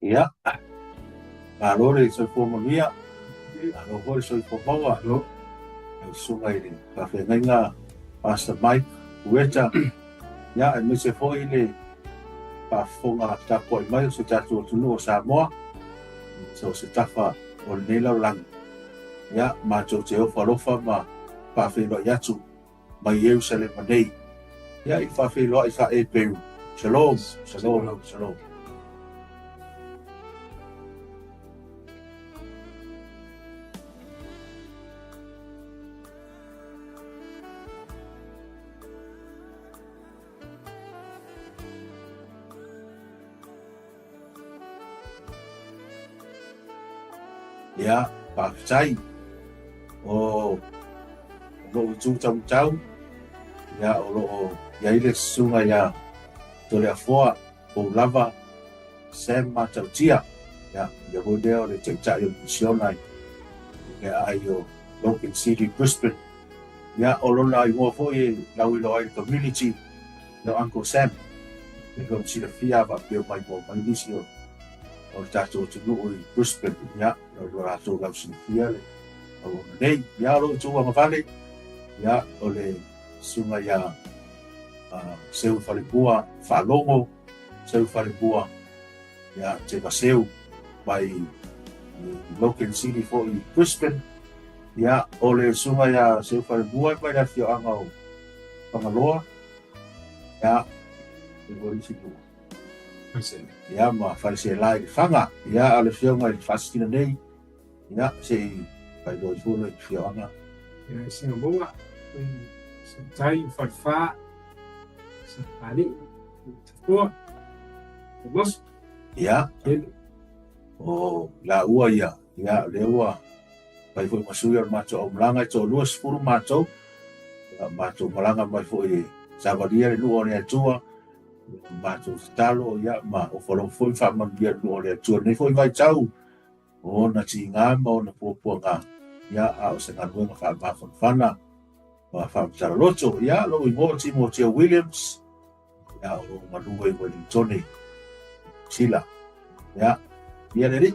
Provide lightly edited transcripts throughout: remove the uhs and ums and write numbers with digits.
Ia, alo le so fo malia, alo ho so fo mawa alo, sunga ile ka fe nga Pastor Mike Ueta, ia e se fo ile pa fonga ta ko mai se ta tu no Samoa, so se tafa o nela lang. Ia ma jo te o falofa ma pa fe lo yatu mai Jerusalem nei. Ia I fa fe lo I fa e peu. Shalom, shalom, shalom. Ia pa sai o lo tu tam tau ia o lo ia ile sunga ia to le foa o lava sema tautia ia ia ho deo le tautia o misionai ia ai o Logan City Brisbane ia o lo na I mo fo I lau I lo ai community no Uncle Sam le lo si le fia va pe mai mo mai nisi o tato tu no I Brisbane ia lo rato lau si fia le o nei ia lo tu ma vale ia o le sunga ia seu falipua falongo seu falipua ia te paseu mai Logan City for I Brisbane ia o le sunga ia seu falipua mai la fio anga o Pangaloa ia e voli situ ia ma farse lai fanga ia ale fio mai fastina nei ia se pai do fulo fio anga ia singa bunga tai fa ali tua bos ia o la ua ia le ua pai foi masuia macho o mlanga to luas furu macho malanga mai foi savaria le luo le tua macho stalo ia ma o folo foi fa man bia luo le tua nei foi vai tau o na tinga ma o na puanga ia a o se nganu fa ma fana wa fa loto ia lo I mo Timothy Williams ia o maluwe Wellington sila ia ia le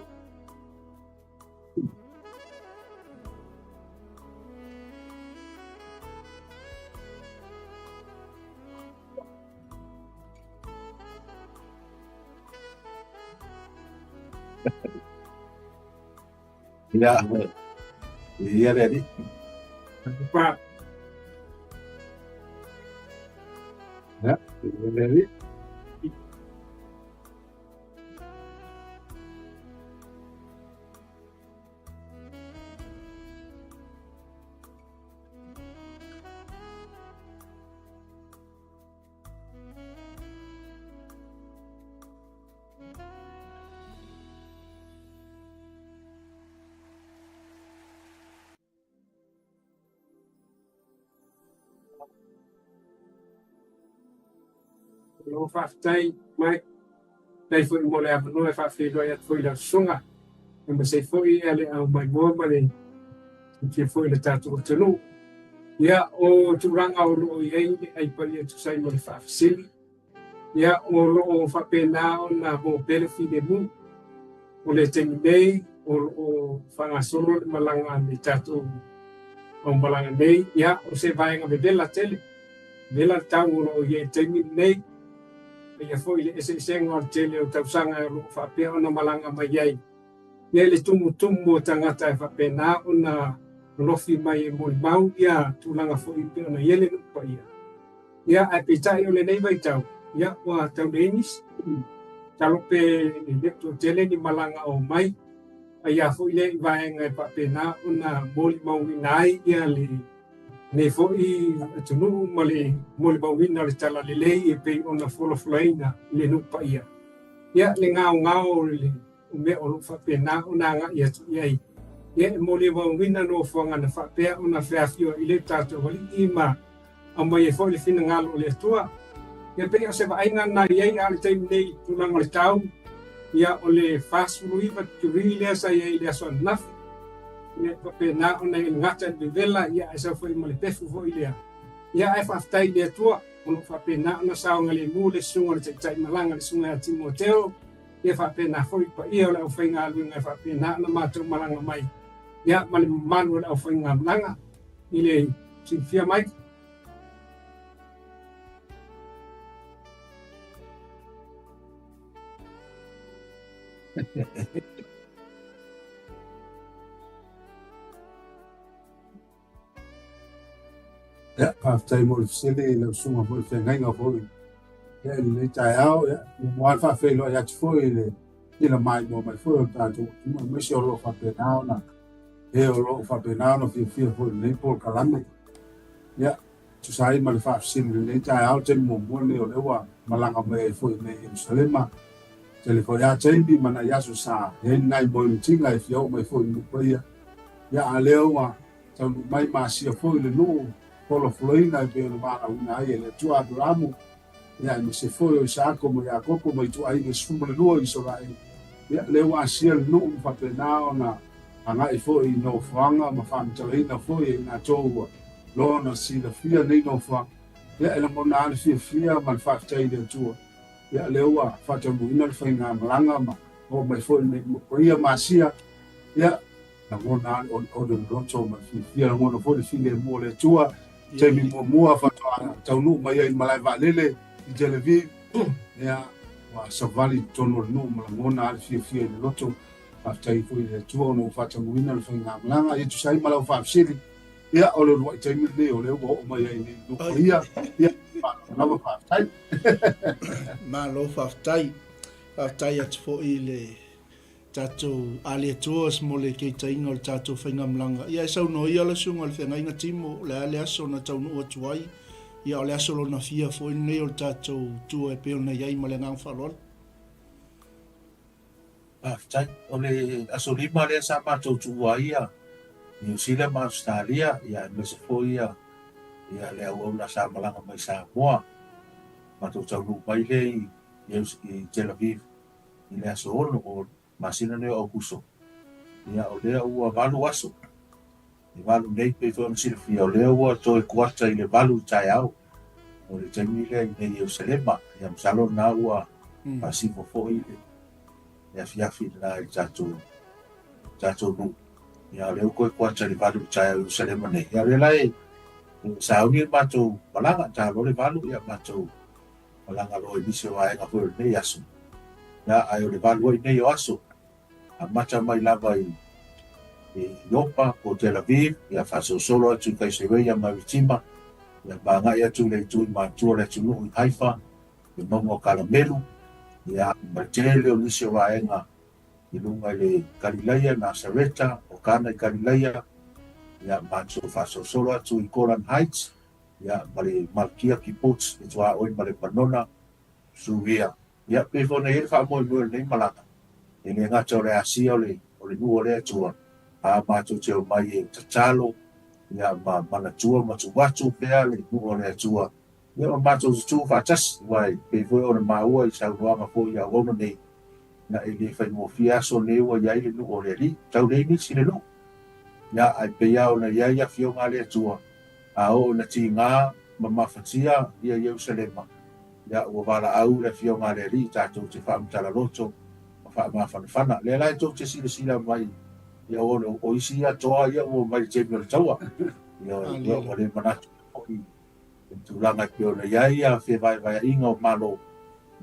ia le pa ya le lo fa tai mai dai foi mo le no fa fe do ia foi la sunga e se foi ele au mai mo le que foi le tatu tenu ia o turanga o lo ia ai pa ia tu sai mo le fa sili ia o lo fa pena na mo pele fi de bu o le tenei o fa solo malanga le tatu o malanga nei ia o se vai nga vedela tele vela tau o ia tenei ia foi ese sengo tele o tausanga o fa pe ona malanga mai ai ia le tumu tangata fa pena ona lofi mai mo mau ia tulanga foi pe ona yele pa ia a pita o le nei vai tau ia wa tau denis talo pe lepto tele ni malanga o mai ia foi le vai ngai pa pena ona mo mau nai ia le ne foi tunu male mole bawina le tala le lei e pe ona folo flaina le no pa ia le ngao le me o fa pena ona nga ia ia mole bawina no fanga na fa pe ona fa fio ile tato wali ima ama ia foi le fina ngalo le tua ia pe se va ainga na ia ale tai nei tuna ngol tau ia ole fast ruiva tu rile sa ia ile so naf ia pe na ona ngata de vela ia esa foi mo le pefu foi ia ai fa tai le tua ono fa pe na ona sa ngale mu le sunga le tai malanga le sunga Timoteo ia whapena foi pa ia o le au whainga luinga whapena na mātou malanga mai. Ia male manu le au whainga malanga i le sinfia mai. Ja, after mo sele le sunga mo fe ngai nga fo. Ya le tai au ya mo fa fe lo ya fo ile ila mai mo mai fo ta to mo se lo fa pe na e o lo fa pe na no fi fo le po kalame. Ya tu sai ma le fa sele le tai au te mo le o le wa malanga me fo me Jerusalema. Telefo ya tendi mana ya su sa he nai mo le tinga fi o mai fo ni po ya alewa tau mai ma si fo le no polo floina pe no ba una ai le tua dramo ya mi se foi o sa como ya coco mai tu ai es fumo le luo i so vai ya le wa sia no fa pe na ona anga i foi no fanga ma fa mtale na foi na to lo na si la fia nei no fa ya ele mo na le fia ma fa tai de tu ya le wa fa te mo ina fa nga malanga ma o mai foi nei ko ia ma sia ya na mo na o de roto ma fia mo no foi file mo le tua te mi mua fa tau nu mai ai malai va lele i Tel Aviv ya wa savali tono no malangona al fia ni loto fa tai foi le tua no fa tau ina fa nga malanga i tu sai malau fa sili ya o le wa te mi le o le o mai ai ni no ia ya na fa tai ma lo fa tai at fo ile tatou ale tuas mo le ke tainga o tatou whainga mlanga. Ia e sau no ia le sunga le whenga inga timo le ale aso na tau nua tuai. Ia o le aso lo na fia fo nei o tatou tua e peo na iai ma le ngang whalol. Tai, o le aso lima le sa mātou tua ia. New Zealand ma Australia, ia me se fo ia le au na sa malanga mai sa moa. Mātou tau nu mai le i Tel Aviv. I le aso ono o masina ne o kuso ia o lea ua valu aso i valu nei pe fo silfia o lea ua to e kuata i le valu tai au o le taimi le nei Jerusalema ia msalo na ua pasifo fo i le fiafi na i tatou nu ia lea koe kuata i valu tai au Jerusalema nei ia le lai sa uni matou malanga ta lo le valu ia matou malanga lo i bise wa e ngafo nei aso ia ai o le valu i nei o aso a mata mai lava i Iopa o Tel Aviv ia fasosolo atu i Kaisereia Maritima ia bangai atu le tui matua le tunu i Haifa i mongo Kalamelu ia matele o nisi o vaenga i lunga i le Galileia Nasareta o Kana i Galileia ia matua fasosolo atu i Golan Heights ia male Malkia Kibbutz i tua oi male Panona Suria ia pefona i le whaamoe nei malaka e le ngata o le asia o le nua le atua a mātou te o mai e tatalo ia mana tua matu watu pea le nua o le atua ia mātou tu whaatasi wai pe foi o le maua i sauruanga fo i awona nei na e le whaimofia aso le ua iai le nua o le ali tau le nisi le nua ia ai pea o na iai a fio ngā le atua a o na ti ngā mamafatia ia Jerusalema ia ua wala au le fio ngā le ali tātou te whaamtala loto ma fana le lai to te sila mai ia o isi ia toa ia o mai te mi taua ia o le manatu i tu langa pe ona ia fe vai inga o malo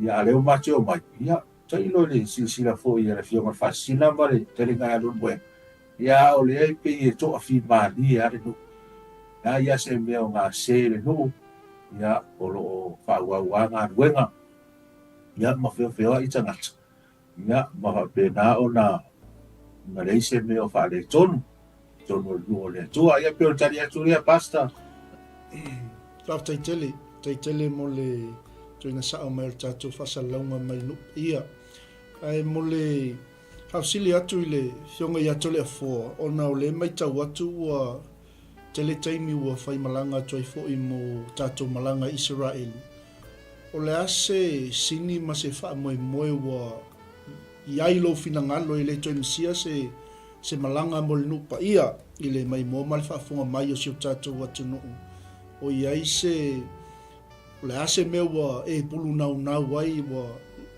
ia le o mate o mai ia tai lo le sila fo ia le fio ma fasina mare te le ngai lu bue ia o le pe i to afi mali ia le no ia se me o nga se le no ia o lo fa wa nga wenga ia ma fe i tangata ia ma pe na ona na le se me o fa le tonu lu le tua ia pe o tari atu ia pasta Tau taitele mo le tuina sa o mai tatu fasalonga mai lu ia ai mo le hausili atu i le fionga ia tole a fo ona o le mai tau atu ua tele taimi ua fai malanga toi fo i mo tatu malanga Israel o le ase sini ma se fa moe ua iai lo finangalo i le toi msia se malanga mo le nupa ia i le mai mo mal fa funga mai o siu tatu watu nuu o iai se le ase me ua e pulu nau ai ua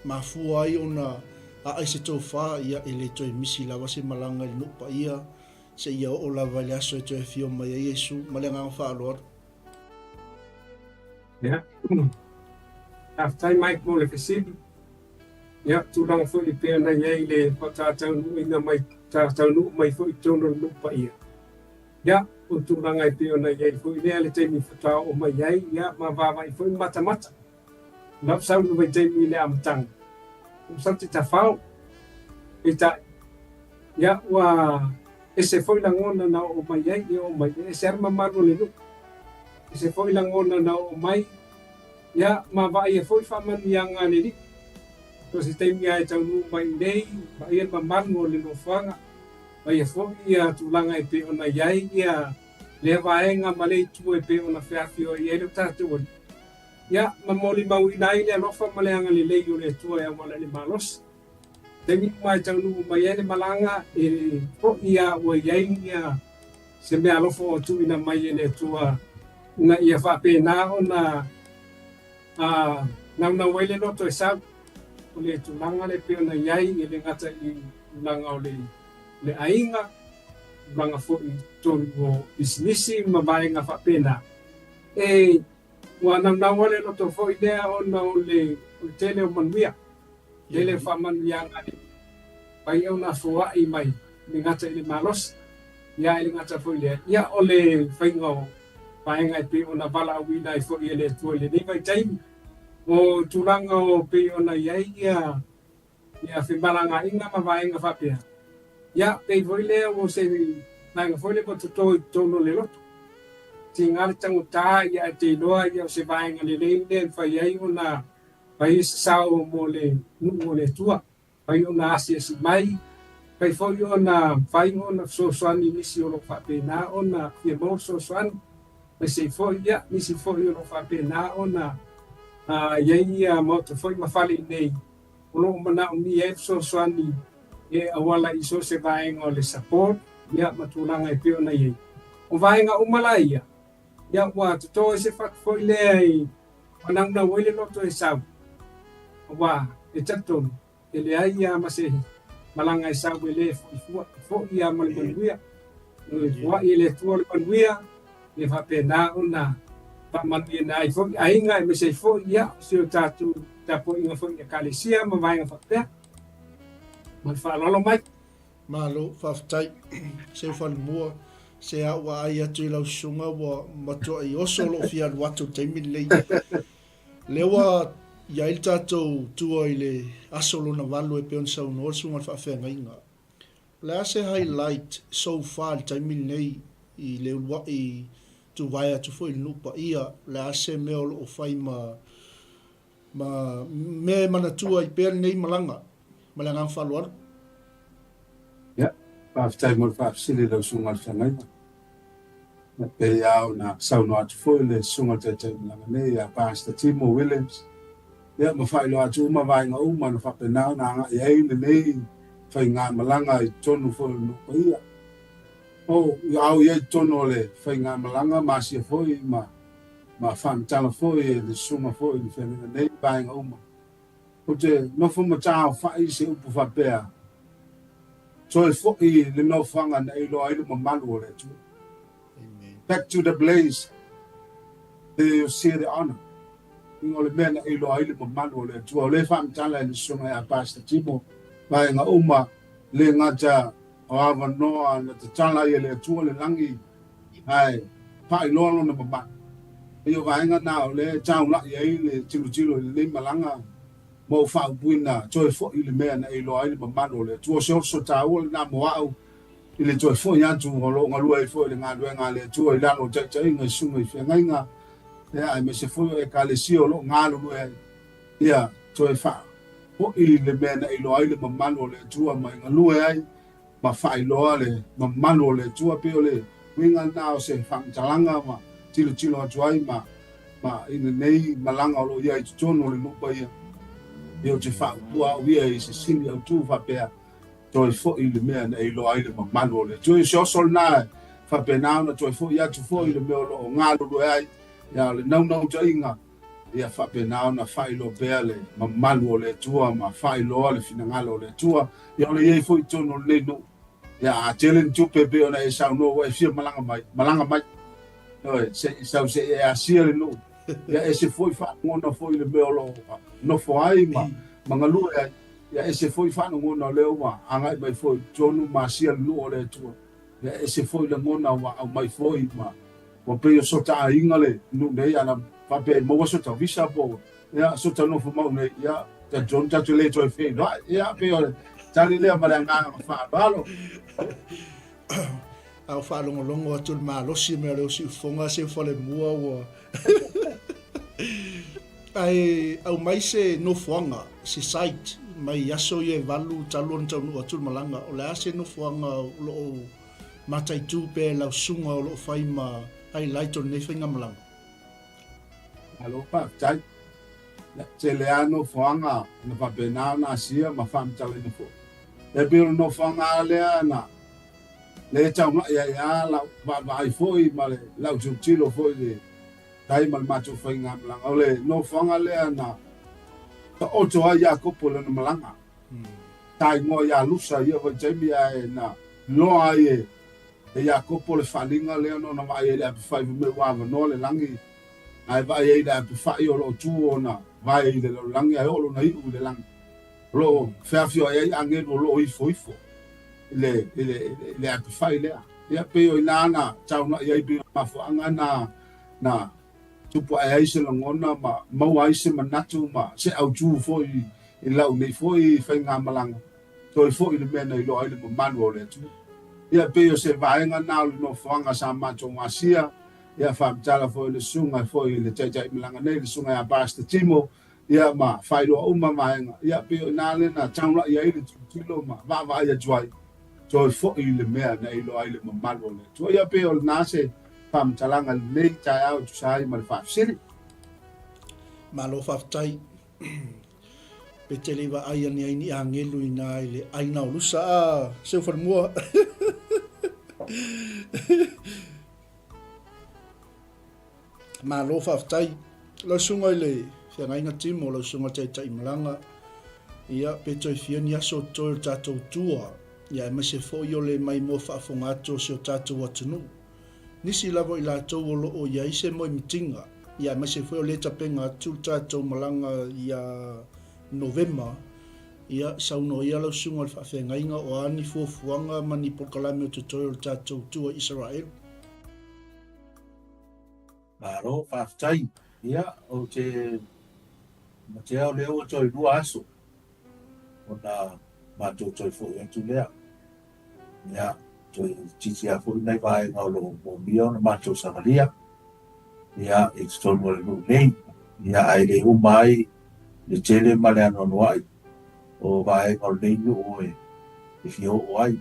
mafua ai ona ai se tō whā ia e le toi misi lawa se malanga i nupa ia, se ia o lava le aso e toi fio mai a Yesu, ma le nganga wha aloa. Ya. After Mike mo le fesibi. Ya, tulang fo i pēna iei le patatau ina mai tatau nu mai fo i tono nupa ia. Ya, o tulanga i pēna iei fo i lea le teimi whatao o mai iei, ya, ma wawa i fo i mata. Lap sau nu vai teimi le amtang. Santi ta whao. I ta, ya, wa, e se fo i langona na o mai iei, o mai, e se arma maru le nu. E se fo i langona na o mai, ya, ma wa i e fo i whaman ianga le rik. So si taimi ai tau nu mai nei, ma ia mamango le no whanga, ma ia fōki ia tūlanga e pe ona iai ia le waenga ma le tu e pe ona whiawhio i ero tātou ani. Ia, ma moli mau i nai le alofa ma le anga le lei o le tua e amala le malos. Taimi mai tau nu mai ele malanga e fōki ia ua iai ia se mea alofa o tu ina mai ele tua na ia whapena ona nau waile loto e sau. O le tulanga le peona iai e le ngata i langa o le ainga, langa fo i tonu o bisinisi ma vaenga whapena. E ua namnaua le loto fo i lea ona o le tele o manuia, le whamanuianga le. Pai au na fua i mai, le ngata i le malos, ia i le ngata fo i lea. Ia o le whainga o vaenga i pe ona vala awina i fo i le tua i le nevai taimi. O tulanga o pe ona iai ia whimaranga inga ma vaenga whapea. Ia pei voile o se nainga voile po tuto i tono le loto. Ti ngari tangu tā ia te loa ia o se vaenga le leile whai ai ona whai sao mo le numo le tua. Whai ona asia si mai. Pei foi ona whai ona sosoani nisi o lo whapena ona fia mo sosoani. Pei se foi ia nisi foi o lo whapena ona iei ia mo te foi mawhali nei. Ono mana o mi e sosoani e awala i so se vaenga o le support. Ia matulanga e peo na iei. O vaenga umala ia. Ia wa tuto e se whak foi lea i wanangna wele loto e sau. Wa e tatonu. E lea ia masehi. Malanga e sau e le fo ia malimanuia. Wa i le tua le manuia. Le whapena ona. Pamania na i fo ainga e mese fo ia se o tatu tapo inga fo ia kalesia ma vaenga whapea. Man whalolo mai. Malo, whaftai, se whanmua, se awa ai atu I lau sunga wa matua I oso lo fia watu teimi lei. Lewa ia il tātou tua I le asolo na walu e peon sau no sunga whawhenga inga. Le ase highlight so far teimi nei I le ua I tu vai atu fo I nupa ia le ase meo lo fai ma me manatua I peon nei malanga. Malanga whaluaru. Whaftai mo whafsili lau sunga whangai. Na pei au na sauno atu fo le sunga te langa nei a Pastor Timo Williams. Ia ma whailo atu uma vainga uma na whapenau na anga iei na nei whai ngā malanga I tonu fo nupa ia. O au iei tonu le whai ngā malanga masia fo I ma whamtala fo I le sunga fo I le whenga nei vainga uma. O te nofo matao whai se upu whapea. So it's for the no fang and a loy manual. Back to the blaze. You see the honor. You only men a loy manual to a lefam talent summa a Pastor Timo buying a uma lingata or have no and the tala yele to a langi. I pie long on the mama. You buying it now, lay town like ye, Chilo, Limalanga. Mo fa buina joy fo I le mea I lo ai mamano le tu so tawol na mo au I le joy fo ya tu ngolo ngalo ai fo le nga le tu I la no cha nga sunga I fenga nga ya me se fo e kalesio lo ngalo e ya joy fa fo I le mea I lo ai le mamano le tu ma ngalo ai ma fa I lo le mamano le tu pe le winga na se fang talanga ma tilo joy ma in the nei malanga lo ya I tono le no pa ya Yo te wha ua uia I se sini au tū whapea toi fo I le mea na I lo ai le mamano le. Toi se osol nā whapea nāo na toi fo I atu fo I le mea lo o ngā lulu ai. Ia le nau ta inga. ia whapenao na whailo bea le mamalu o le tua ma whailoa le finangalo o le tua ia o le iei fo i tono le no ia a tele tupe be ona e sau no e fia malanga mai no se sau se e asia le no ia e se foi fa ngona foi le meolo no foi ma mangalu ia e se foi fa ngona le wa anga mai foi tono ma sia no o le tua ia e se foi le ngona wa mai foi ma wa pe yo sota inga le no nei ana pape mo so ta visa po ya so ta no fuma ne ya ta John ta le to fe no ya pe o ta le ma nga fa balo au fa longo atul ma lo si me lo si fonga se fole mua wa ai au mai se no fonga si site mai yaso ye valu talon tau atul malanga o la se no fonga lo matai tu pe la sunga lo fai ma ai laito ne finga malanga alo pa tai la teleano foanga na pa pena na sia ma fam tale no fo e bir no foanga le ana le tau na ya la ba foi ma le la tilo foi le dai mal macho foi ngam lang ole no foanga le ana ta oto ya ko polo no malanga tai mo ya lusa ya va jemia na lo ai e ya ko polo falinga le no na mai le fa me wa no le langi ai vai ai da fa io lo tu ona vai de lo langi ai lo nei u le lang lo fa fio ai ange lo i foi le fa le ya pe o nana tau na ai bi ma fo anga na tupu ai se ngona ma ai se manatu ma se au tu foi i lau nei foi fa nga malanga to foi le mena i lo ai le manual le tu ya pe o se vai nga na no fanga sa ma to masia ia whaamtala fo le sunga fo le taitai milanga nei le sunga ya basta timo ia ma whairo uma maenga ia peo nale na taunga ia ile tilo ma va ia juai to fo le mea nei lo ai le mamalo le to ia peo nase whaamtalanga nei tai au tu sai ma le whaafsiri malo whaftai pe te lewa ai ani ai ni a ngelu i nā i le aina o lusa a seu whanmua ma lo whaftai la sunga i le whiangainga timo la sunga tai malanga ia pe toi whiani aso toi tātou tua ia e mase fo i ole mai mo whaafonga ato se o tātou atunu nisi lavo i lātou o loo ia ise mo i mitinga ia e mase fo i ole tapenga atu tātou malanga ia November ia sauno ia la sunga le whawhiangainga o ani fuafuanga mani pokalame o te toi o tātou tua Israel Maro whaftai, ia, o te matea o leo o toi lua aso. O na mātou toi fo i atu lea. Ia, toi titi a fo i nei vae ngau lo mo mia o na mātou sangalia. Ia, e te tonu o le nu nei. Ia, ai le umai, le tele ma le anono ai. O vae ngau nei nu o e fio o ai.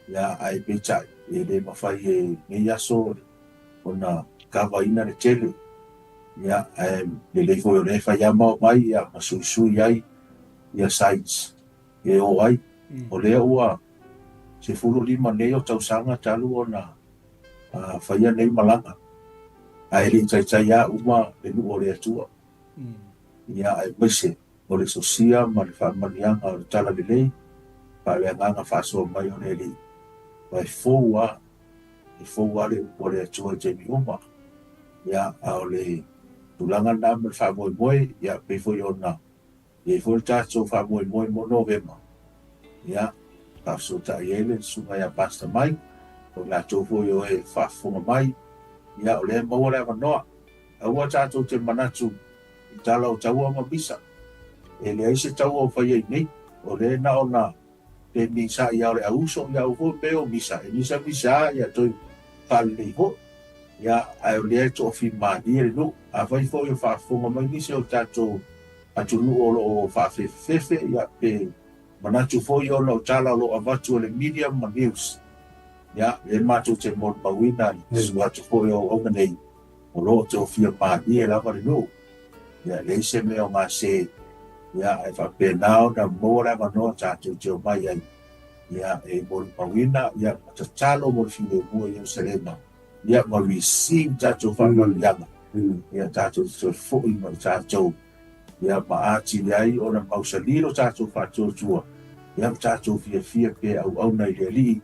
Ia, ai pechai, e le mawhai e ngei aso o na kava ina le tele ia le leifo o le whai ama mai ia masuisui ai ia sites e o ai o lea ua se fulu lima nei o tausanga talu o na whaia nei malanga ai le tai a uma le nu o le atua ia ai mese o le sosia ma le whamanianga o le tala le lei pa le anganga whasoa mai o le li vai fōua e fōua le o le atua Jamie Uma ia au le tulanga na me fa moi ia pe foi ona e foi tato fa moi mo November ia pa so ta ele sunga ia pasta mai o la to foi o e fa fonga mai ia o le mo le no a tato te manatu tala o taua ma bisa e le ai se taua fa ia nei o le na ona pe misa ia o le auso ia o pe o misa e misa ia to fa le ho ia ai le to fi mani le no a vai fo yo fa fo ma ni se o tato a tu no o fa fe ia pe manatu fo yo lo tala lo avatu le media ma news ia le matu te mo bawina su atu fo yo o nei o lo to fi mani la va no ia le se me o ma se ia ai fa pe now da mo la va no tato te mai ia e mo bawina ia talo mo fi le mo yo selema ia ma receive tato fa no yanga ia tātou te fo'i ma tātou ia maati ai o na mausalilo tātou whātua ia tātou fia pe au nei le li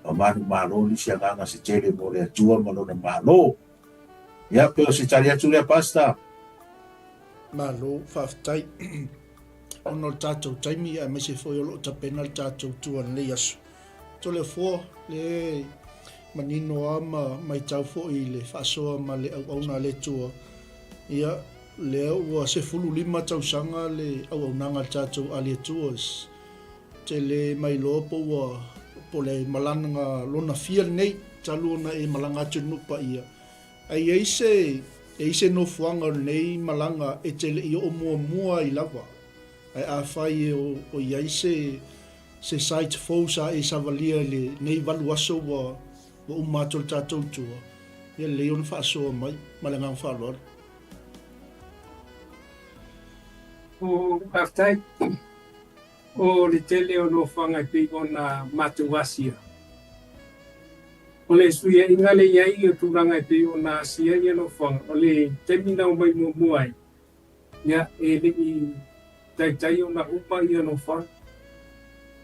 o manu malo ni si anganga se tele mo le atua ma lona malo ia pe o se tali atu le pasta malo whaftai. Ono tātou taimi a mese foi o loo tapena le tātou tuan le asu. To le fua le manino ama mai tau foi le whasoa ma le au auna le tua. Ia le ua se fulu lima tau sanga le au aunanga tātou ali tuas. Te le mai lopo ua po le malanga lona fia nei talu na e malanga atu nupa ia. Ai eise no fuanga nei malanga e te le i o mua i lava. Ai a fai o iai se site fosa e savalia le nei valu aso wa umatol tātou tua. Ia leon whaasoa mai, malangang whaaloa. O aftai, o le tele o no whangai pi o na matuasia. O le suia inga le iai o tūrangai pi o na asia ia no whanga. O le temina o mai muai. Ia e le i tai o na upa ia no whanga.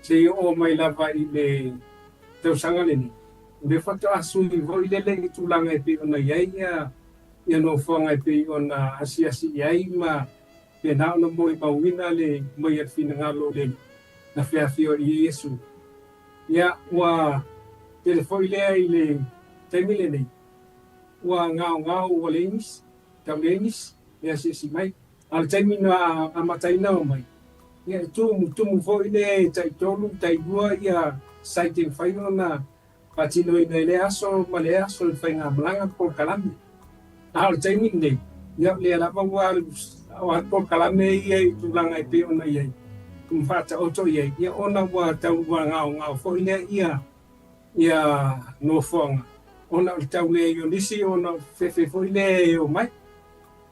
Se o mai lava i le tau sanga le ni. Le whakta asu i voi le i tūrangai pi o na iai ia no whangai pi o na asia si iai ma pe na ona mo i pauina le mai at fina ngalo le na whiawhio i Iesu. Ia wa te le foi lea i le taimile nei. Wa ngao o le inis, tau le inis, lea si mai. Al taimina a mataina o mai. Ia tumu foi le tai tolu, tai dua ia saiting whaino na patino i le aso, ma le aso le whainga malanga po kalame. Al taimine nei. Ia le alapa wa po kalame ia i tulanga i pe ona iai. Kumfata oto iai. Ia ona wa tau wa ngao foi lea ia no whonga. Ona o tau le o nisi, ona fefe foi le o mai.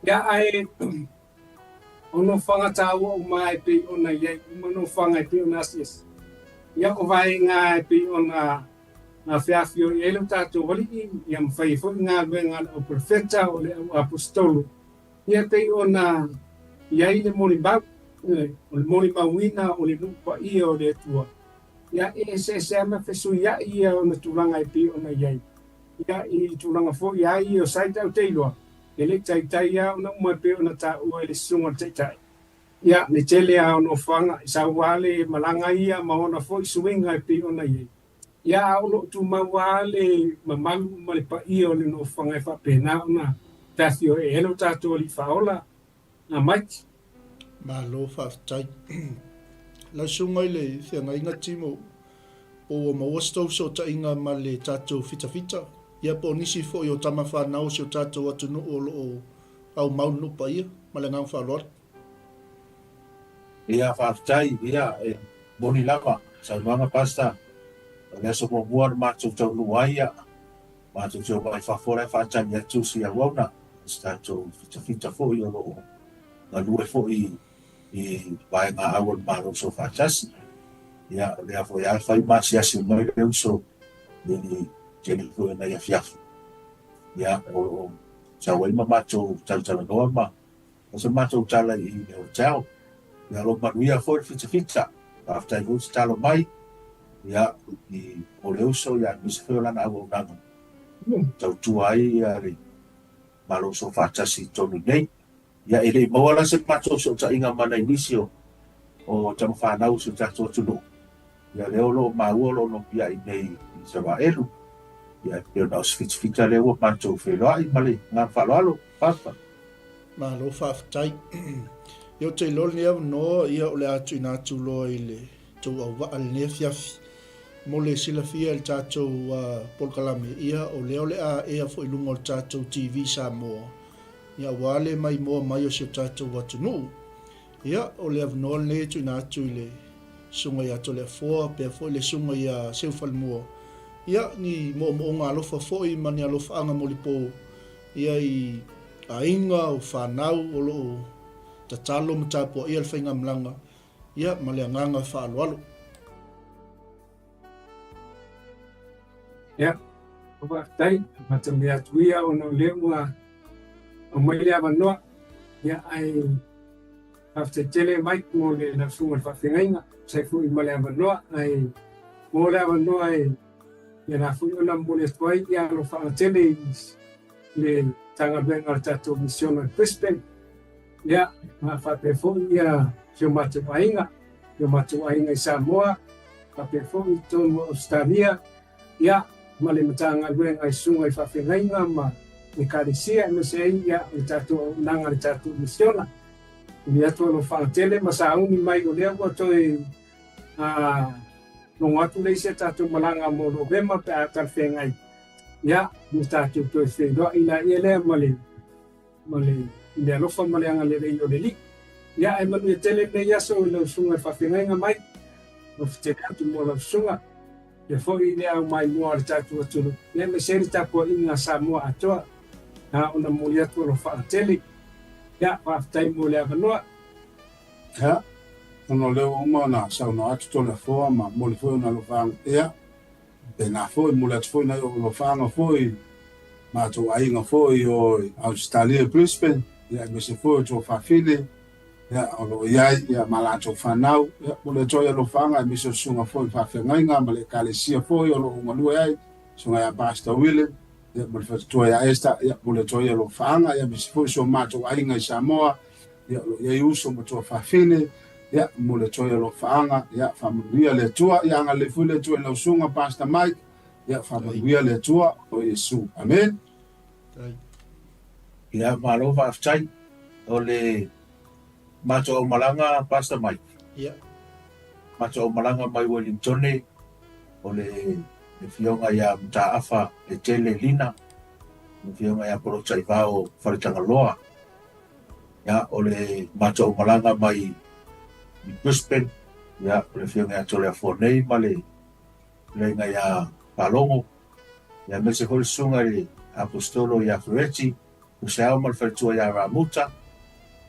Ia ai, ono whanga tāua o mai pe ona iai, ono whanga pe ona asies. Ia o vai ngā pe ona ngā whiawhio i elu tātou wali, ia mwhai foi ngā wenga o profeta o le apostolo. Ia pe ona iai le moni bau, o le moni bauina o le lupa ia o le tua. Ia e se ama fesu ia ia o na tūranga i pi o na iai. Ia i tūranga fo ia i o sai tau teiloa. E le tai ia o na umai pe o na tā ua e le sunga tai. Ia le tele a o no whanga i sa wale malanga ia ma ona fo i suinga i pi o na iai. Ia o lo tu ma wale mamalu ma le pa ia o le no whanga i whapena o na tāthio e elo tātua li whaola na maiti. Malo whaftai. La sunga le whianga inga timo o mawastau so ta inga ma le tātou fita. Ia po nisi fo i o tama whanau si o tātou atu no o au maunu pa ia, ma le ngang whalor. ia whaftai ia e boni lava sa manga pasta le so mo mua ma tu tu luaia ma tu tu vai fafora fa ia tu si a wona sta tu fita fo i o na lue fo i vai nga awon maro so fa ia le a foi alfa i ma si mai le so ni jeni fo na ia fiaf ia o sa wai ma tu no ma so ma tu tala i le hotel ia lo manuia foi fita after I was talo mai ia i o le uso ia mi se la na o na tau tuai ia ri malo so facha si tonu nei ia ele mo la se pato so ta inga mana inicio o tamo fa na uso ta so tu ia le lo ma o lo no ia i nei se va elu ia eu na fita le o panto fe lo ai male na fa lo papa Malo whaftai. Yo te lol nea no ia o le atu ina atu loa i le tau au wa al nea fiafi. Mo le sila fia el tātou polkalame ia o leo le a ea fo ilunga o tātou TV sa moa. Ia wale mai moa mai o se tātou watu nuu. Ia o le avnol ne tu ina atu i le sunga ia to le foa pe fo le sunga ia seufal moa. Ia ni mo ngā alofa fo i mani alofa anga mo li po. Ia i a inga o whanau o loo ta talo matapo ia le whainga mlanga. Ia ma le anganga whaalualo. Ia, o whaktai, matamea tuia o no lewa o mai lea manoa ia ai tele mai mo le na sunga whawhengainga sai fu i ma lea manoa ai mo lea manoa ia na fu i na mo le tuai ia lo whaatele le tanga benga tato misiona Brisbane ia ma whapefo ia fio matu ainga i Samoa whapefo i tonu Australia ia ma le matanga benga i sunga i whawhengainga ma ni karisia me se ia i tato nanga i tato misiona ni atu no whaatele ma sa uni mai o lea wato no ngatu le se tato malanga mo November pe atar whengai ia ni tato to whendoa ina ele male me alofa male anga le rei o le li ia e manu e tele me yaso o lau sunga whawhengainga mai o fitele atu mo lau sunga e fōi lea o mai mua le tato aturu ia me seri tapo inga Samoa atoa na ona muli atu lo whaatele ia whaafitai mo lea kanoa ia ono leo uma na sauna atu tole foa ma moli foi na lo fanga ia pe na foi moli atu foi na lo fanga foi ma to ainga foi o Australia Brisbane ia me se foi to fafile ia o ia mala to fanau ia moli to ia lo fanga me se sunga foi fafenga ma le kalesia foi o lo ngalo ia sunga ya Pastor William ia moli fa to ia esta ia moli to ia lo fanga ia me se foi so ma to ainga i Samoa ia uso mo to fafile ia mo le toia lo faanga ia familia le tua ia anga le fule tua le sunga Pastor Mike ia familia le tua o Yesu amen ia malo fa ftai o le macho o malanga Pastor Mike ia macho o malanga mai Wellington o le fionga ia mta afa le tele lina le fionga ia pro chai vao faritanga loa ia o le macho o malanga mai i Brisbane ia le fionga ia tole a fonei ma le nga ia palongo ia me se hol sunga le apostolo ia Ferretti o se au mal fertua ia Ramuta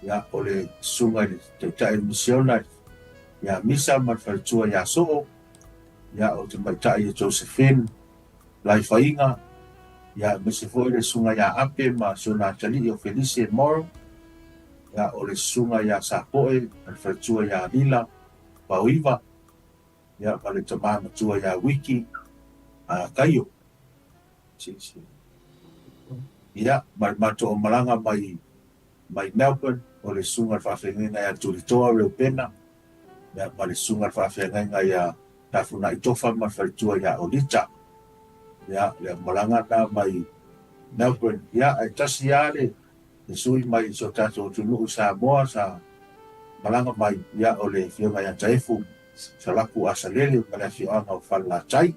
ia o le sunga le tai misiona ia misa mal fertua ia Soo ia o te maitai e Josephine lai fainga ia me se foi le sunga ia Ape ma sona tali o Felice Moro ia o le sunga ia Sapoe mal fertua ia Lila Pauiva ia ma le tamama tua ia Wiki a Kaio ia mato o malanga mai Melbourne o le sunga whawhenga ia Turitoa reo pena ia ma le sunga whawhenga ia tafuna i tofa ma wharitua ia Olita ia le malanga na mai Melbourne ia ai tasi ia le sui mai so tato tunu Samoa sa malanga mai ia o le whionga ia Taifu sa laku asalele ma le whionga o whala tai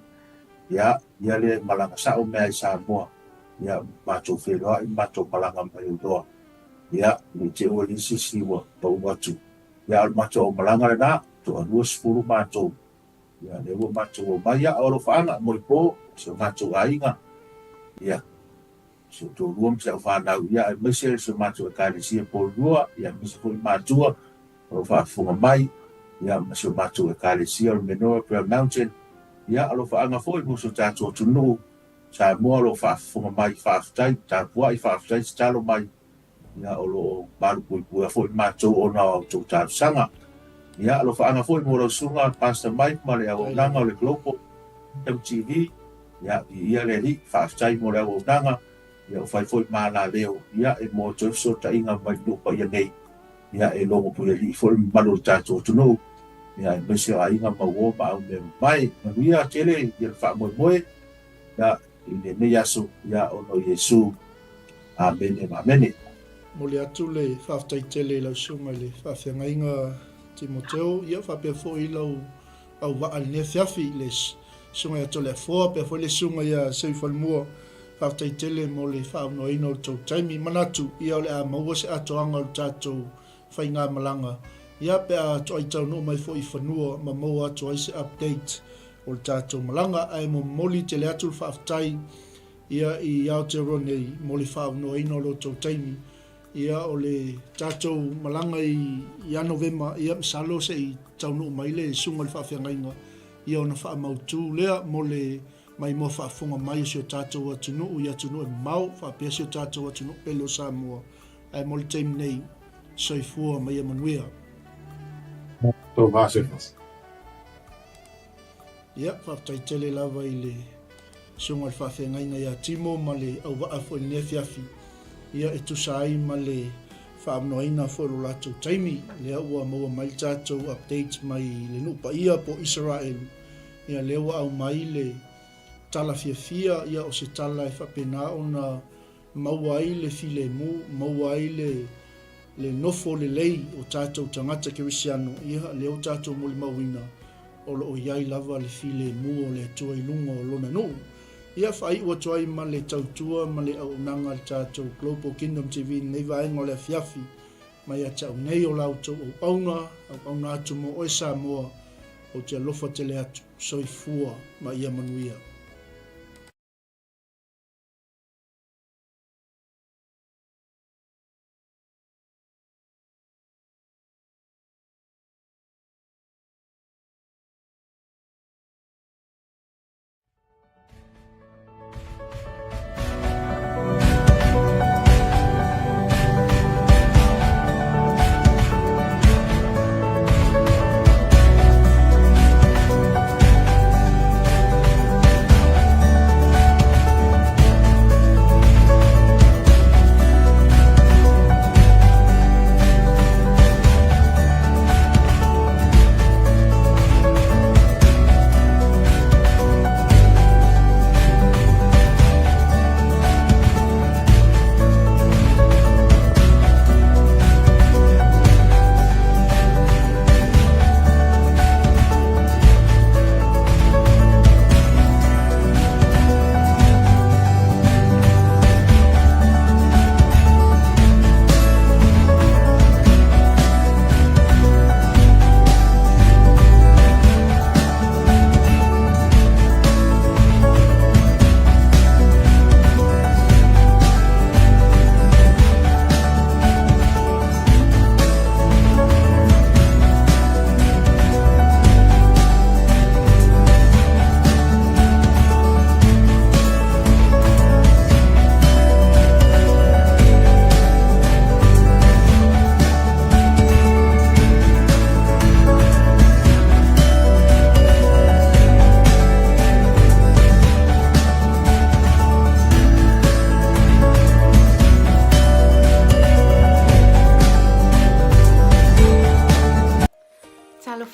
ia le malanga sao mea i Samoa ia mato wheroa i mato malanga mai udoa ia ni te ua nisi siwa pau watu ia al mato o malanga na to anua sifuru mato ia le ua mato o mai ia oro whaanga mo i po so mato ainga ia so to ruam se o whanau ia e mese so mato e kāresia po rua ia mese po i matua o whaafunga mai ia so mato e kāresia o Menora Prayer Mountain ia alo whaanga fo i muso tātua tunu sa mua lo whaafunga mai whaafutai tāpua i whaafutai se talo mai ia o lo maru pui a fo i mato o na o tō tātu sanga ia alo whaanga fo i mora sunga Pastor Mike ma le au nanga o le Global MTV ia ia le li whaafutai mo le au nanga ia o fai fo i mana leo ia e mo tō so ta inga mai lupa ia nei ia e longo pui li fo i manu tātu tunu ia e mese a inga ma uo ma au me mai manuia tele ia wha moe moe ia i le ne yasu ia ono Yesu amen amen mo le atu le whaafitai tele lau sunga le whawhengainga Timoteo ia whapea fo i lau au waa le fiafi le sunga ia tole a foa pea fo le sunga ia seifalmua whaafitai tele mo le whaamnoina o tau taimi manatu ia o le a maua se atoanga o tātou whainga malanga ia pea to ai tau no mai fo i whanua ma maua to ai se update o le tātou malanga ai mo moli te le atu whaafitai ia i Aotearoa mo le whaamnoina o tau taimi ia o le tātou malanga i November ia msalo se i tau no mai le sunga le whawhiangainga ia ona whaamautu lea mo le mai mo whaafonga mai si o tātou atunu ia tunu e mau whaapea si o tātou atunu pele o Samoa ai mo le teim nei soifua mai Emanuia. Tō vāse fas. Ia, whaftaitele lava i le sunga le whawhengainga ia timo ma le au waafo i nea fiafi. Ia e tusa ai ma le whaamnoaina whoro lātou taimi. Lea ua maua mai tātou update mai le nupa ia po Israel. Ia lea au mai le tala fiafia ia o se tala e whapena o na maua ai le file mu, maua ai le nofo le lei o tātou tangata kerisiano. Ia lea o tātou mo le mawina o lo iai lava le file mu o le atua i lunga o lona nuu. Ia whai ua tuai ma le tautua ma le au nanga le tātou Global Kingdom TV nei vaenga o le fiafi mai a tau nei o lautou au auna atu mo o e Samoa o te alofa tele atu soifua ma ia manuia.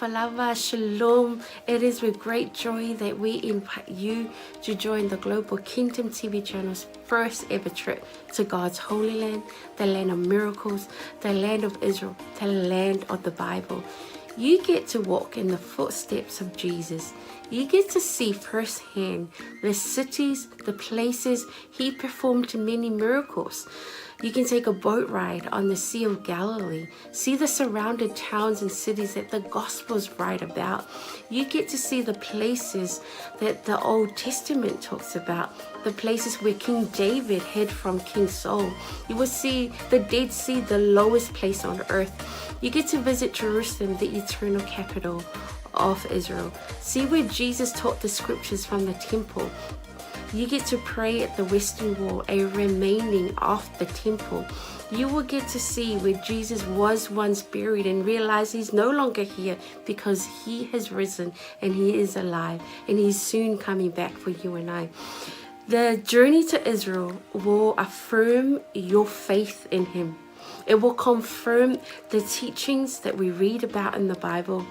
Falava, shalom. It is with great joy that we invite you to join the Global Kingdom TV channel's first ever trip to God's Holy Land, the land of miracles, the land of Israel, the land of the Bible. You get to walk in the footsteps of Jesus. You get to see firsthand the cities, the places he performed many miracles. You can take a boat ride on the Sea of Galilee, see the surrounded towns and cities that the Gospels write about. You get to see the places that the Old Testament talks about, the places where King David hid from King Saul. You will see the Dead Sea, the lowest place on earth. You get to visit Jerusalem, the eternal capital of Israel. See where Jesus taught the scriptures from the temple. You get to pray at the Western Wall, a remaining of the temple. You will get to see where Jesus was once buried and realize he's no longer here because he has risen and he is alive and he's soon coming back for you and I. The journey to Israel will affirm your faith in him. It will confirm the teachings that we read about in the Bible.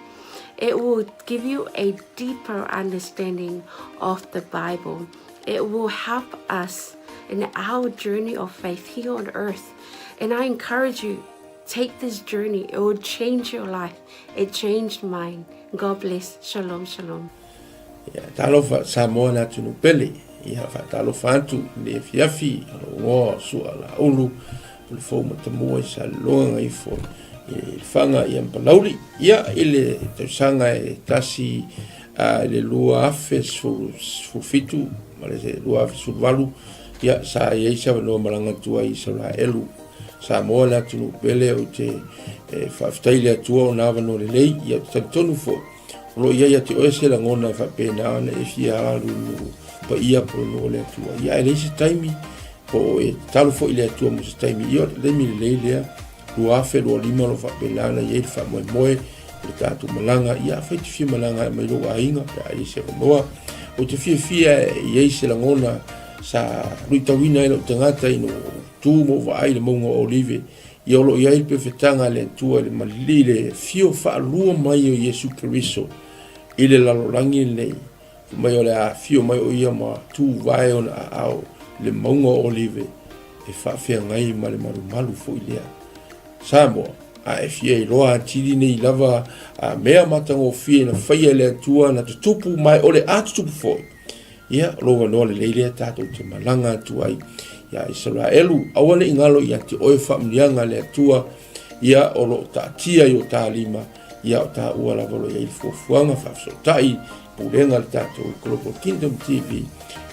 It will give you a deeper understanding of the Bible. It will help us in our journey of faith here on earth. And I encourage you, take this journey. It will change your life. It changed mine. God bless. Shalom, shalom. Ya talofa Samoa na tunu pele. Ya fa talofa antu le fiafi ngo su ala ulu. Le fo mo tamo e sa longa i fo. Fanga i ampalauli. Ya ile te sanga e tasi le lua afe su fitu. Mare se lua su valu ya sa ye sa no malanga tua i sa elu sa mo la tu bele o te fa ftaile tua na va no le ya tonu fo lo ya te o se la ngona fa pena na e fia lu pa ia po no le atua ia e leisi taimi po e talo fo ile atua mo se taimi ia le mi le lea lua fe lua lima lo whapelana ia i wha moe moe le tātu malanga ia whai te fia malanga mai lo ainga pe ai se noa o te fia ia i se langona sa ruitawina ilo tangata ino tū mo wa ai le maunga olive ia olo ia i pe whetanga le tua le malili le fio wha lua mai o Yesu Keriso i le lalorangi nei mai o le a fio mai o ia ma tū vai o na au le maunga olive e wha fia ngai ma le maru fo i lea Samoa a e fia i loa tiri nei lava a mea matango fia na whaia le tua na te tupu mai o le atu tupu foi ia loa noa le leilea tātou te malanga atu ai ia Israelu awane ingalo ia te oe whamnianga le atua ia o lo tātia i o tā lima ia o tā ua lavalo ia i fuafuanga whafsotai purenga le tātou Global Kingdom TV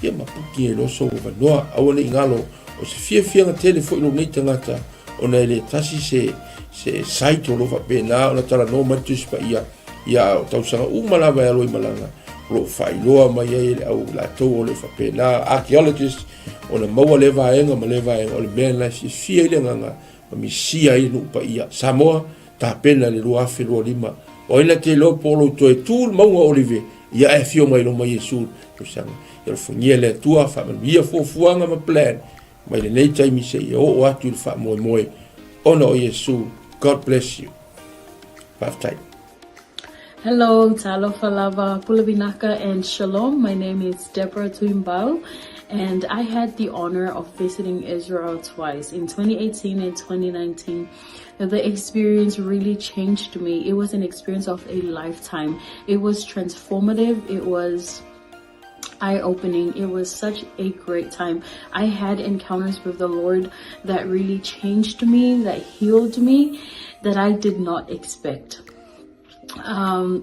ia mapuki e loso o vanoa awane ingalo o se fianga telefo ilo nei tangata o na ele tasi se saito lo fa pena o na tala no matus pa ia o tausanga umalawa e aloi malanga lo whailoa mai e au la tau o le fa pena archaeologists o na maua lewa enga ma lewa enga o le mea na fia ile nganga ma misia i nu pa ia Samoa ta pena le lua afe lua lima o ina te lo polo to e tūl maunga olive ia e fio mai lo mai Yesu kusanga ia lo fungia le tua fa ma ia fuafuanga ma plan mai le nei taimi se ia o atu le fa moe moe ona o Yesu. God bless you. Bye. Hello, Talofa Lava, Pulavinaca, and Shalom. My name is Deborah Tuimbao, and I had the honor of visiting Israel twice, in 2018 and 2019. The experience really changed me. It was an experience of a lifetime. It was transformative. It was eye-opening. It was such a great time. I had encounters with the Lord that really changed me, that healed me, that I did not expect.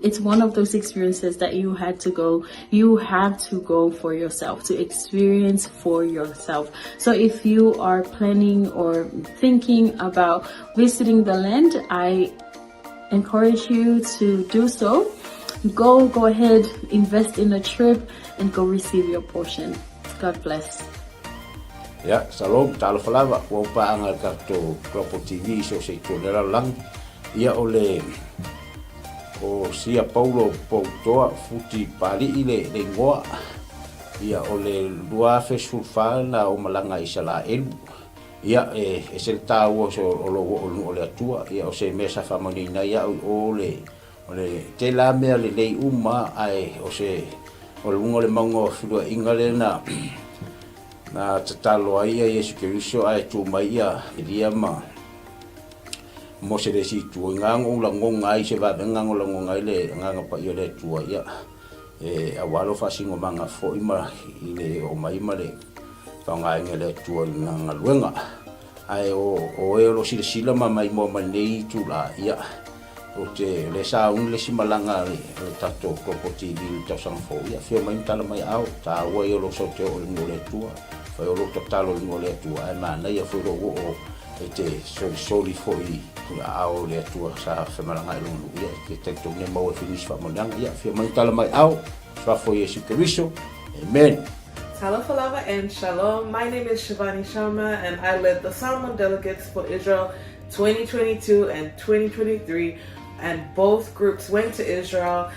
It's one of those experiences that you have to go for yourself, to experience for yourself. So if you are planning or thinking about visiting the land, I encourage you to do so. Go ahead, invest in a trip and go receive your portion. God bless. Ya, salam, Talofa Lava, wa pa ang to Global TV so se tolera lang. Ia ole o sia Paulo Poutoa futi pali ile le ngoa. Ia ole lua fesulfa na o malanga Israel. Ia e se tau so ole atua ia o se mesa famoni na ia ole te la mea le lei uma ai o se o lungo le mango filo ingale na tatalo ai Yesu Keriso ai tu mai ia dia ma mo se desi tu ngango la ngonga ai se va ngango la ngonga ile nganga pa yo le tu ia e awalo fa singo manga fo ima ile o mai male fa ngai ngele tu nganga luenga ai o e lo sila mai mo mai tu la ia o te le sa un le simalanga le tato Global TV ta sang fo ia fio mai tala mai au ta wa yo lo so te o le tua fa yo lo talo le tua ai mana ia fo o e te soli fo i au le tua sa fe malanga lo ia ke te to ne mo finish fa monang ia fio mai tala mai au fa fo Yesu Keriso. Amen. Talofa Lava and Shalom. My name is Shivani Sharma and I led the Solomon Delegates for Israel 2022 and 2023. And both groups went to Israel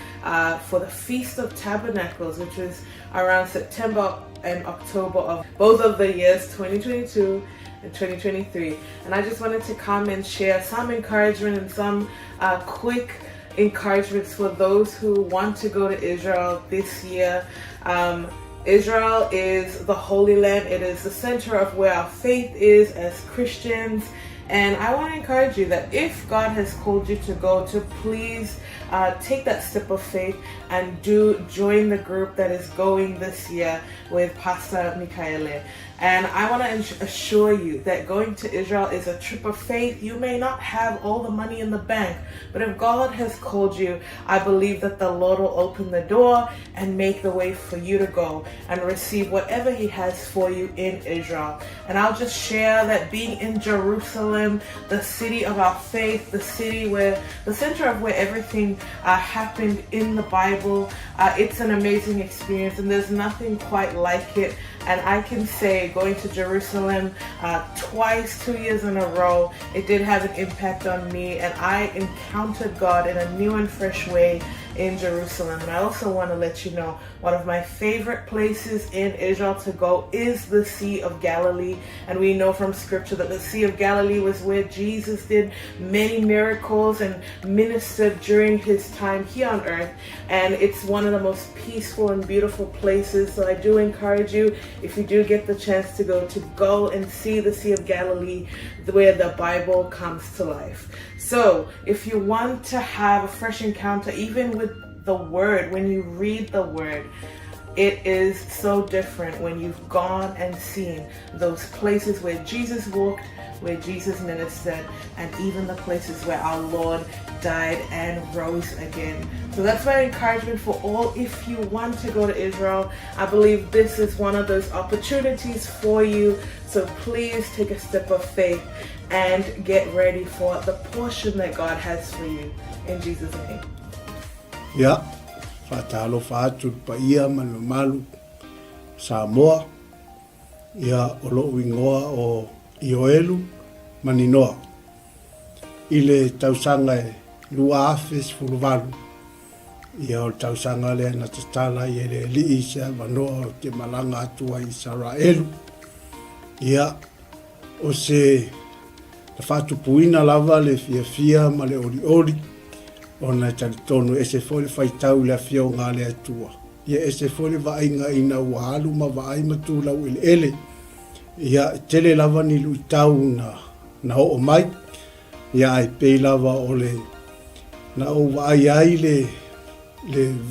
for the Feast of Tabernacles, which was around September and October of both of the years 2022 and 2023. And I just wanted to come and share some encouragement and some quick encouragements for those who want to go to Israel this year. Israel is the Holy Land. It is the center of where our faith is as Christians. And I want to encourage you that if God has called you to go, to please take that step of faith and join the group that is going this year with Pastor Michaele. And I want to assure you that going to Israel is a trip of faith. You may not have all the money in the bank, but if God has called you, I believe that the Lord will open the door and make the way for you to go and receive whatever He has for you in Israel. And I'll just share that being in Jerusalem, the city of our faith, the city where the center of where everything happened in the Bible, it's an amazing experience, and there's nothing quite like it. And I can say going to Jerusalem twice, 2 years in a row, it did have an impact on me, and I encountered God in a new and fresh way in Jerusalem. And I also want to let you know, one of my favorite places in Israel to go is the Sea of Galilee. And we know from scripture that the Sea of Galilee was where Jesus did many miracles and ministered during his time here on earth. And it's one of the most peaceful and beautiful places. So I do encourage you, if you do get the chance to go and see the Sea of Galilee, where the Bible comes to life. So if you want to have a fresh encounter, even with the Word, when you read the Word, it is so different when you've gone and seen those places where Jesus walked, where Jesus ministered, and even the places where our Lord died and rose again. So that's my encouragement for all. If you want to go to Israel, I believe this is one of those opportunities for you. So please take a step of faith and get ready for the portion that God has for you. In Jesus' name. Ya, whatalo whaatu pa ia malu Samoa, ia olo wingoa o Ioelu maninoa. Ile tausanga e lua afes fuluvalu. Ia o tausanga le na tatala i ele li isa manoa o te malanga atua i Saraelu. Ia o se na whaatu puina lava le fia ma le ori. Ona talitonu e se foli whaitau le fia o ngā le atua. Ia e se foli vainga ina uahalu ma vai matu lau ele. Ia tele lava ni lui tau na o mai. Ia ai pei lava o le na o vai ai le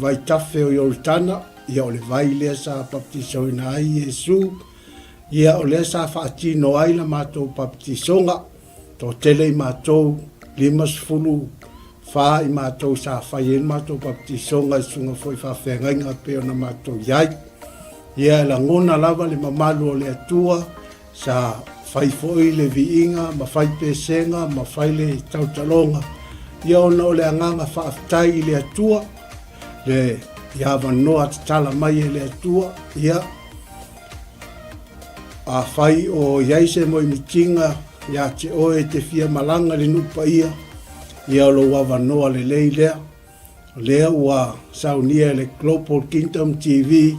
vai tafe o Yoritana. Ia o le vai lea sa baptiso ina ai Yesu. Ia o lea sa whaatino ai la mātou baptisonga. Tō tele i mātou 5 fa i mātou sa whaien mātou baptisonga i sunga foi whawhengai ngā peo na mātou iai. Ia la ngona lava le mamalu o le atua sa whai foi le viinga, ma whai pesenga, ma whai le tautalonga. Ia ona o le anganga whaaftai i le atua, le iawa noa tala mai e le atua, ia a whai o iaise mo i mitinga, ia te oe te fia malanga le nupa ia, ia o lo wawa noa le lei lea ua saunia le Global Kingdom TV,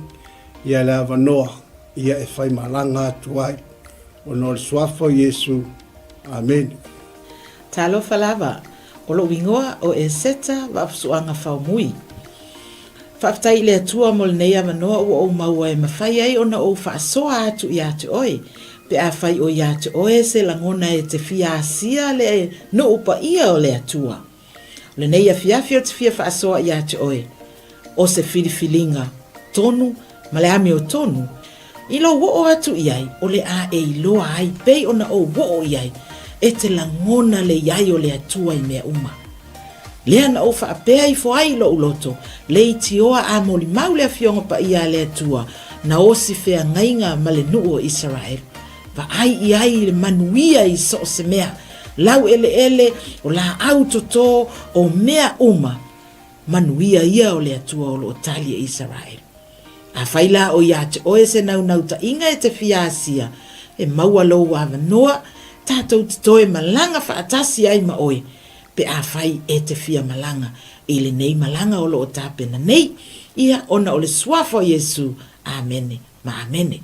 ia le awa noa, ia e whai malanga atu ai. O no le swafo Yesu. Amen. Talofa lava, o lo wingoa o e seta wapsuanga whaumui. Whaftai le atua mo le nei amanoa o maua e mawhai ai ona o whaasoa atu i atu oe. Pe a whai o i atu oe se langona e te fia asia le no upa ia o le atua. Le nei a fiafi o te fia whaasoa i atu oe. O se filifilinga tonu, ma le ame o tonu. I lo wo atu iai, o le a e loa ai, pei ona o wo iai, e te langona le iai o le atua i mea uma. Lea na o whaapea i fo ai lo uloto, le i tioa a moli mau le fionga pa ia le atua, na o si fea ngainga ma le nuu o Israel. Va ai iai le manuia i so se mea, lau ele o la autoto o mea uma, manuia ia o le atua o lo talia Israel. A whaila o ia te oe se nau ta inga e te fiasia, e maua lou a wanoa, tātou te toe malanga whaatasi ai ma oe, pe a whai e te fia malanga, e le nei malanga o lo o tāpena nei, ia ona o le swafo Yesu, amene, ma amene.